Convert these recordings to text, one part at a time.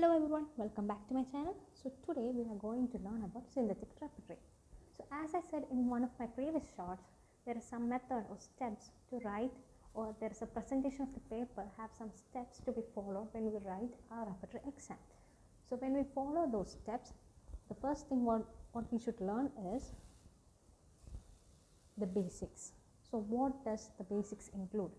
Hello everyone, welcome back to my channel. So today we are going to learn about synthetic repertory. So as I said in one of my previous shorts, there is some method or steps to write, or there is a presentation of the paper have some steps to be followed when we write our repertory exam. So when we follow those steps, the first thing what we should learn is the basics. So what does the basics include?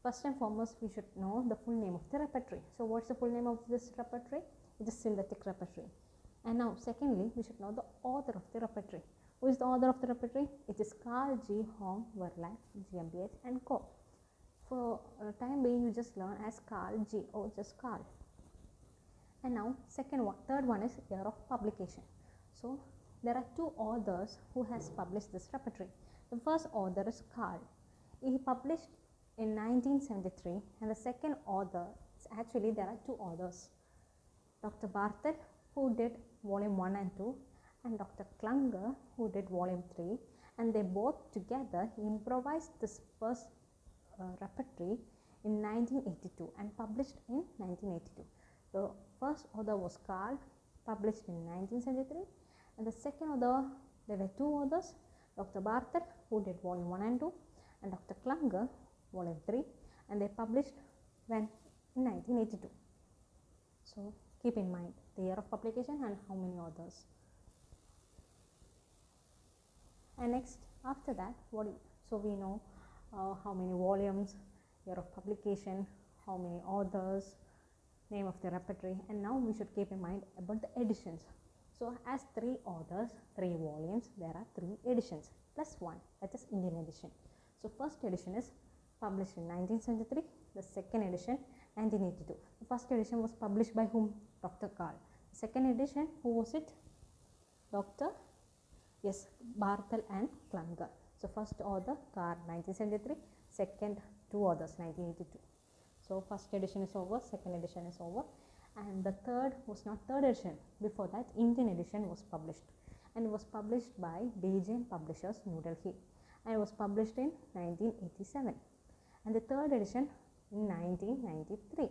First and foremost, we should know the full name of the repertory. So what's the full name of this repertory? It is synthetic repertory. And now secondly, we should know the author of the repertory. Who is the author of the repertory? It is Carl G. Hong Verlag, GmbH and Co. For time being, you just learn as Carl G or just Carl. And now third one is year of publication. So there are two authors who has published this repertory. The first author is Carl. He published in 1973, and the second author, actually there are two authors, Dr. Bartel, who did volume 1 and 2, and Dr. Klunger, who did volume 3, and they both together improvised this first repertory in 1982 and published in 1982. The first author was Carl, published in 1973, and the second author, there were two authors, Dr. Bartel, who did volume 1 and 2, and Dr. Klunger, volume 3, and they published when in 1982. So keep in mind the year of publication and how many authors. And next after that, so we know how many volumes, year of publication, how many authors, name of the repertory, and now we should keep in mind about the editions. So as 3 authors, 3 volumes, there are 3 editions plus 1, that is Indian edition. So first edition is published in 1973, the second edition 1982. The first edition was published by whom? Dr. Carl. The second edition, who was it? Dr. Yes, Bartel and Klunger. So first author Carl 1973, second 2 authors 1982. So first edition is over, second edition is over, and the third was not third edition. Before that, Indian edition was published, and it was published by BGN Publishers, New Delhi, and it was published in 1987. And the third edition in 1993.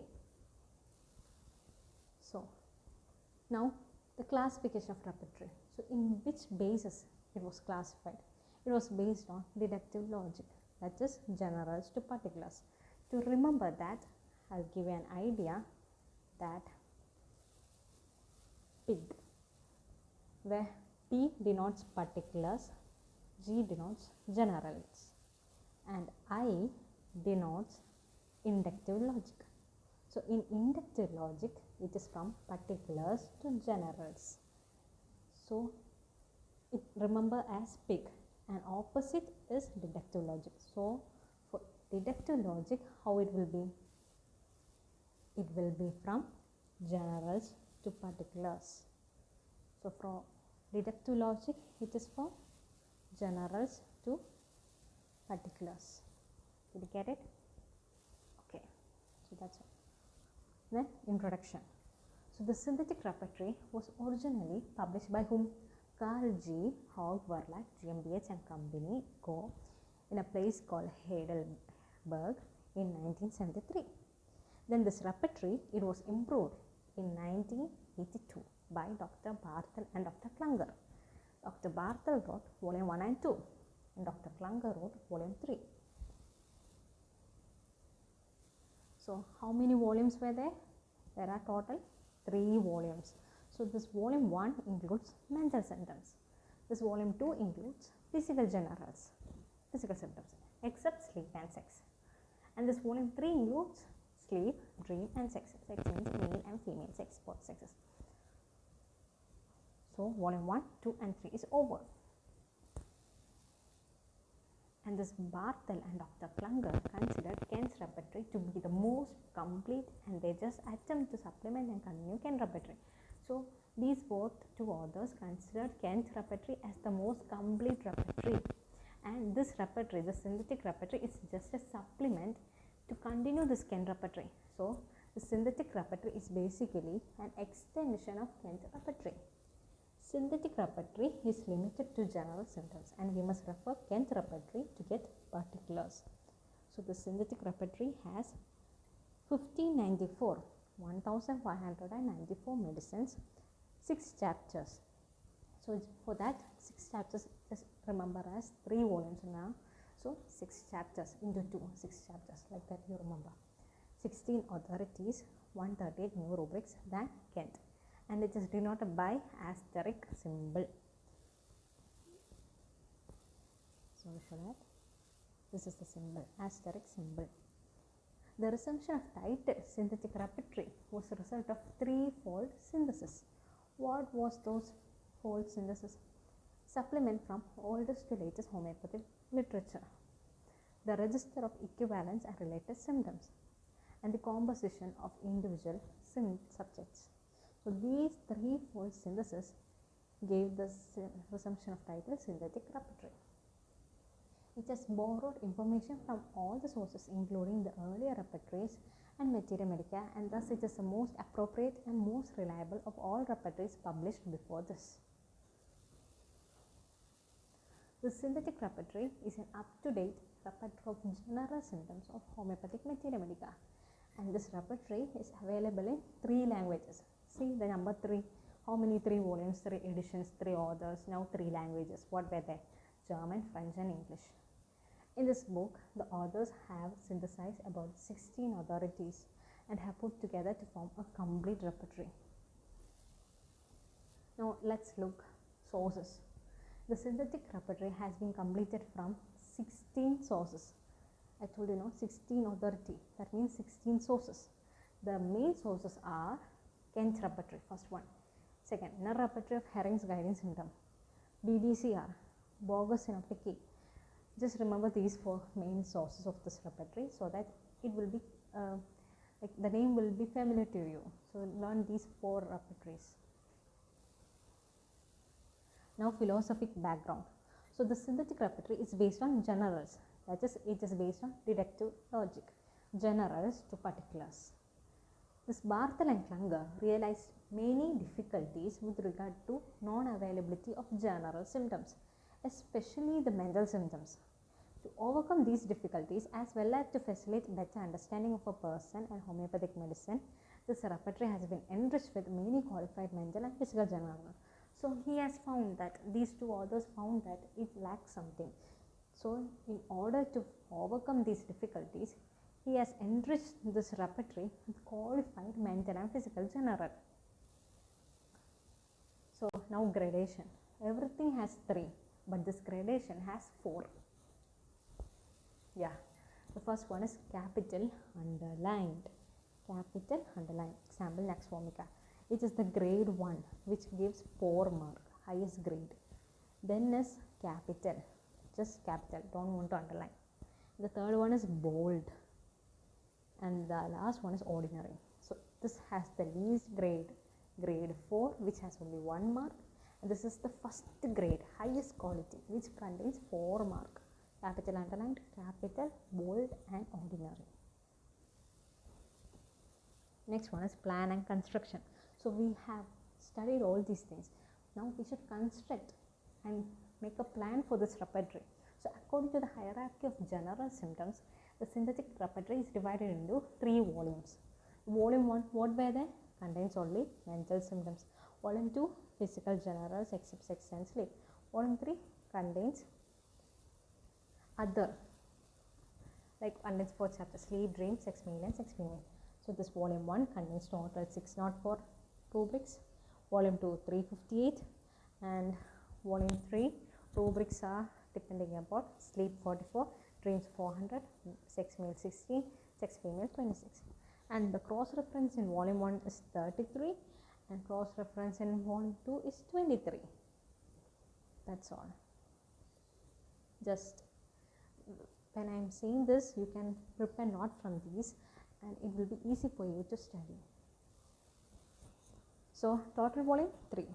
So now the classification of repertory. So in which basis it was classified? It was based on deductive logic, that is generals to particulars. To remember that, I'll give you an idea that PIG, where P denotes particulars, G denotes generals, and I denotes inductive logic. So in inductive logic, it is from particulars to generals. So it remember as PIG, and opposite is deductive logic. So for deductive logic, how it will be? It will be from generals to particulars. So from deductive logic, it is from generals to particulars. Did you get it? Okay, so that's it. Then introduction. So the synthetic repertory was originally published by whom? Carl G. Hong Verlag, GmbH and Company, Co. in a place called Heidelberg in 1973. Then this repertory, it was improved in 1982 by Dr. Bartel and Dr. Klunger. Dr. Bartel wrote volume 1 and 2, and Dr. Klunger wrote volume 3. So how many volumes were there? There are total 3 volumes. So this volume 1 includes mental symptoms. This volume 2 includes physical generals, physical symptoms, except sleep and sex. And this volume 3 includes sleep, dream and sex. Sex means male and female sex, both sexes. So volume 1, 2 and 3 is over. And this Bartel and Dr. Klunger considered Kent's repertory to be the most complete, and they just attempt to supplement and continue Kent's repertory. So these both 2 authors considered Kent's repertory as the most complete repertory, and this repertory, the synthetic repertory, is just a supplement to continue this Kent repertory. So the synthetic repertory is basically an extension of Kent repertory. Synthetic repertory is limited to general symptoms, and we must refer Kent repertory to get particulars. So the synthetic repertory has 1594 1594 medicines, 6 chapters. So for that 6 chapters, just remember as 3 volumes now. So 6 chapters into 2, 6 chapters, like that you remember. 16 authorities, 138 new rubrics than Kent, and it is denoted by asterisk symbol. Sorry for that. This is the symbol, asterisk symbol. The resumption of title synthetic repertory was a result of threefold synthesis. What was those fold synthesis? Supplement from oldest to latest homeopathic literature, the register of equivalence and related symptoms, and the composition of individual subjects. So these threefold synthesis gave the resumption of title synthetic repertory. It has borrowed information from all the sources, including the earlier repertories and materia medica, and thus it is the most appropriate and most reliable of all repertories published before this. The synthetic repertory is an up-to-date repertory of general symptoms of homeopathic materia medica, and this repertory is available in 3 languages. See the number 3. How many 3 volumes, 3 editions, 3 authors, now 3 languages. What were they? German, French and English. In this book, the authors have synthesized about 16 authorities and have put together to form a complete repertory. Now let's look sources. The synthetic repertory has been completed from 16 sources. I told you, 16 authority, that means 16 sources. The main sources are Kent repertory, first one. Second, inner repertory of Herring's guiding symptom. BDCR, Borger's synoptic key. Just remember these 4 main sources of this repertory so that it will be like the name will be familiar to you. So learn these 4 repertories. Now philosophic background. So the synthetic repertory is based on generals, that is, it is based on deductive logic, generals to particulars. This Barthel and Klunger realized many difficulties with regard to non-availability of general symptoms, especially the mental symptoms. To overcome these difficulties as well as to facilitate better understanding of a person and homeopathic medicine, this repertory has been enriched with many qualified mental and physical generals. So he has found that these 2 authors found that it lacks something. So in order to overcome these difficulties, he has enriched this repertory with qualified mental and physical general. So now gradation. Everything has 3, but this gradation has 4. Yeah, the first one is capital underlined. Capital underlined. Example, Nux vomica. It is the grade 1, which gives 4 mark, highest grade. Then is capital, just capital, don't want to underline. The third one is bold, and the last one is ordinary. So this has the least grade, grade 4, which has only 1 mark, and this is the first grade, highest quality, which contains 4 mark. Capital underlined, capital, bold and ordinary. Next one is plan and construction. So we have studied all these things. Now we should construct and make a plan for this repertory. So according to the hierarchy of general symptoms, the synthetic repertory is divided into 3 volumes. Volume 1, what were they? Contains only mental symptoms. Volume 2, physical generals except sex and sleep. Volume 3 contains other, like contains 4 chapters: sleep, dream, sex male and sex female. So this volume 1 contains total 604 rubrics. Volume 2, 358, and volume 3 rubrics are depending upon sleep 44, dreams 400, sex male 16, sex female 26. And the cross reference in volume 1 is 33 and cross reference in volume 2 is 23. That's all. Just when I am saying this, you can prepare note from these and it will be easy for you to study. So total volume 3,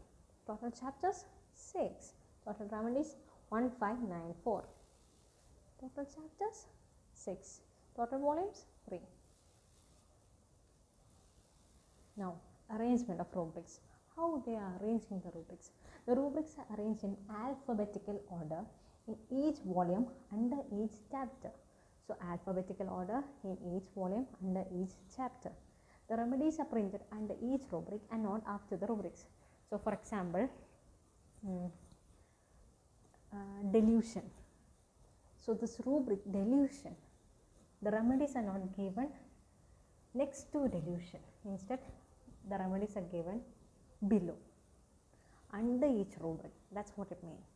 total chapters 6, total remedies 1594, total chapters 6, total volumes 3. Now arrangement of rubrics. How they are arranging the rubrics? The rubrics are arranged in alphabetical order in each volume under each chapter. So alphabetical order in each volume under each chapter. The remedies are printed under each rubric and not after the rubrics. So for example, delusion. So this rubric delusion, the remedies are not given next to delusion. Instead, the remedies are given below, under each rubric. That's what it means.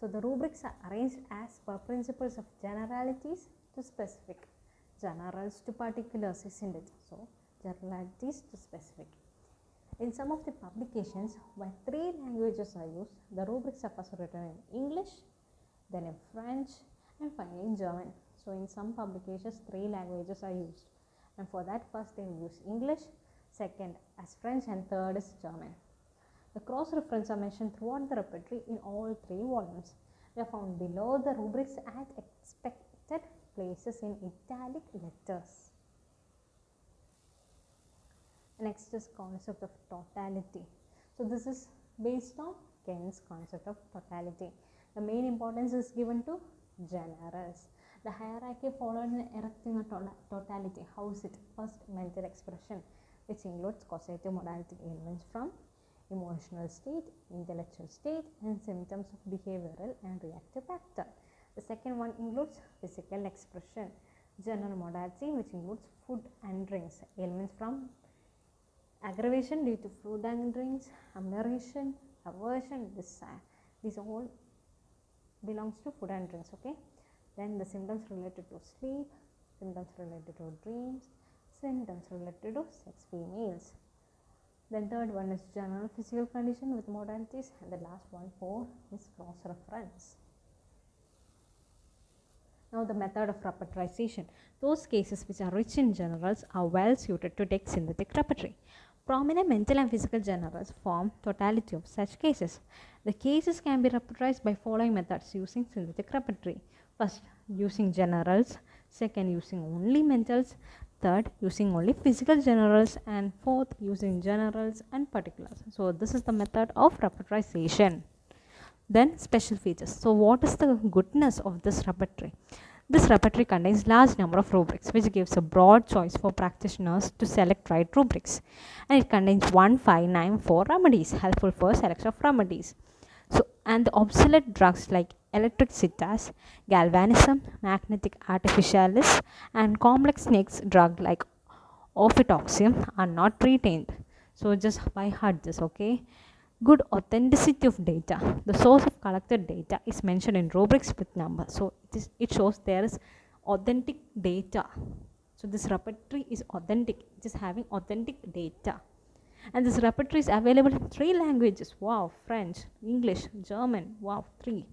So the rubrics are arranged as per principles of generalities to specific, generals to particulars, isn't it? So generalities to specific. In some of the publications where 3 languages are used, the rubrics are first written in English, then in French, and finally in German. So in some publications 3 languages are used, and for that first they will use English, second as French, and third is German. The cross references are mentioned throughout the repertory in all 3 volumes. They are found below the rubrics at expected places in italic letters. Next is concept of totality. So this is based on Kent's concept of totality. The main importance is given to generals. The hierarchy followed in erecting a totality. How is it? First, mental expression, which includes causative modality elements from emotional state, intellectual state, and symptoms of behavioral and reactive pattern. The second one includes physical expression, general modality, which includes food and drinks, elements from aggravation due to food and drinks, admiration, aversion, desire. These all belongs to food and drinks. Okay. Then the symptoms related to sleep, symptoms related to dreams, symptoms related to sex females. Then third one is general physical condition with modalities, and the last one 4 is cross reference. Now the method of repertorization. Those cases which are rich in generals are well suited to take synthetic repertory. Prominent mental and physical generals form totality of such cases. The cases can be repertorized by following methods using synthetic repertory. First, using generals. Second, using only mentals. Third, using only physical generals. And fourth, using generals and particulars. So this is the method of repertorization. Then special features. So what is the goodness of this repertory? This repertory contains large number of rubrics, which gives a broad choice for practitioners to select right rubrics. And it contains 1594 remedies, helpful for selection of remedies. So, and the obsolete drugs like electricitas, galvanism, magnetic artificialis, and complex snakes drug like ophitoxium are not retained. So just by heart this, okay. Good authenticity of data. The source of collected data is mentioned in rubrics with number. So it shows there is authentic data. So this repertory is authentic. It is having authentic data. And this repertory is available in 3 languages. Wow, French, English, German. Wow, 3.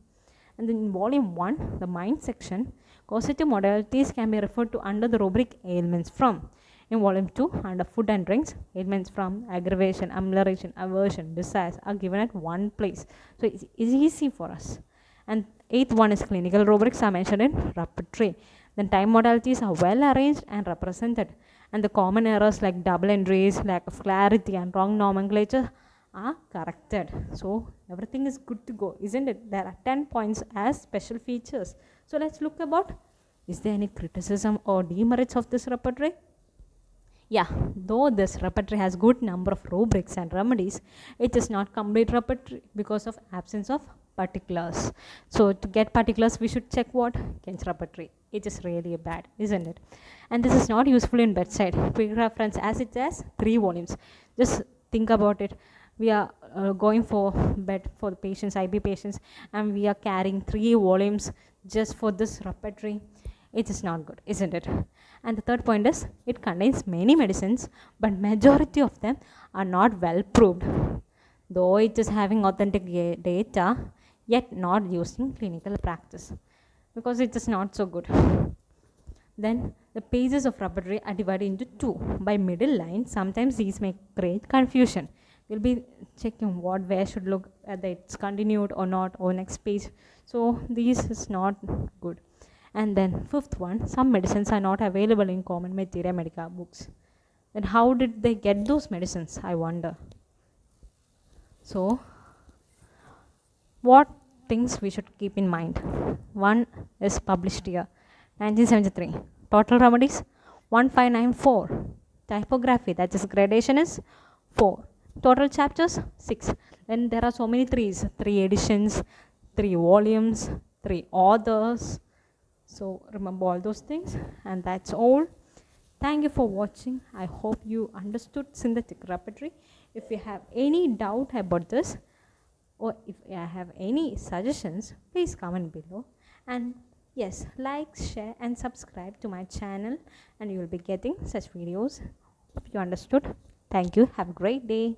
And then in volume 1, the mind section, causative modalities can be referred to under the rubric ailments from. In volume 2, under food and drinks, ailments from, aggravation, amelioration, aversion, desires are given at one place. So it's easy for us. And 8th one is clinical rubrics are mentioned in repertory. Then time modalities are well arranged and represented. And the common errors like double entries, lack of clarity, and wrong nomenclature are corrected. So everything is good to go, isn't it? There are 10 points as special features. So let's look about, is there any criticism or demerits of this repertory? Yeah, though this repertory has good number of rubrics and remedies, it is not complete repertory because of absence of particulars. So to get particulars, we should check what? Kent's repertory. It is really bad, isn't it? And this is not useful in bedside. Quick reference as it has 3 volumes. Just think about it. We are going for bed for the patients, IB patients, and we are carrying 3 volumes just for this repertory. It is not good, isn't it? And the third point is, it contains many medicines, but majority of them are not well proved. Though it is having authentic data, yet not used in clinical practice, because it is not so good. Then the pages of repertory are divided into 2 by middle line. Sometimes these make great confusion. We'll be checking where should look whether it's continued or not, or next page. So this is not good. And then 5th one, some medicines are not available in common materia medica books. Then how did they get those medicines, I wonder. So what things we should keep in mind? One is published year, 1973. Total remedies 1594. Typography, that is gradation, is 4. Total chapters 6. Then there are so many 3s, 3 editions, 3 volumes, 3 authors. So remember all those things, and that's all. Thank you for watching. I hope you understood synthetic repertory. If you have any doubt about this, or if you have any suggestions, please comment below. And yes, like, share and subscribe to my channel, and you will be getting such videos. Hope you understood. Thank you. Have a great day.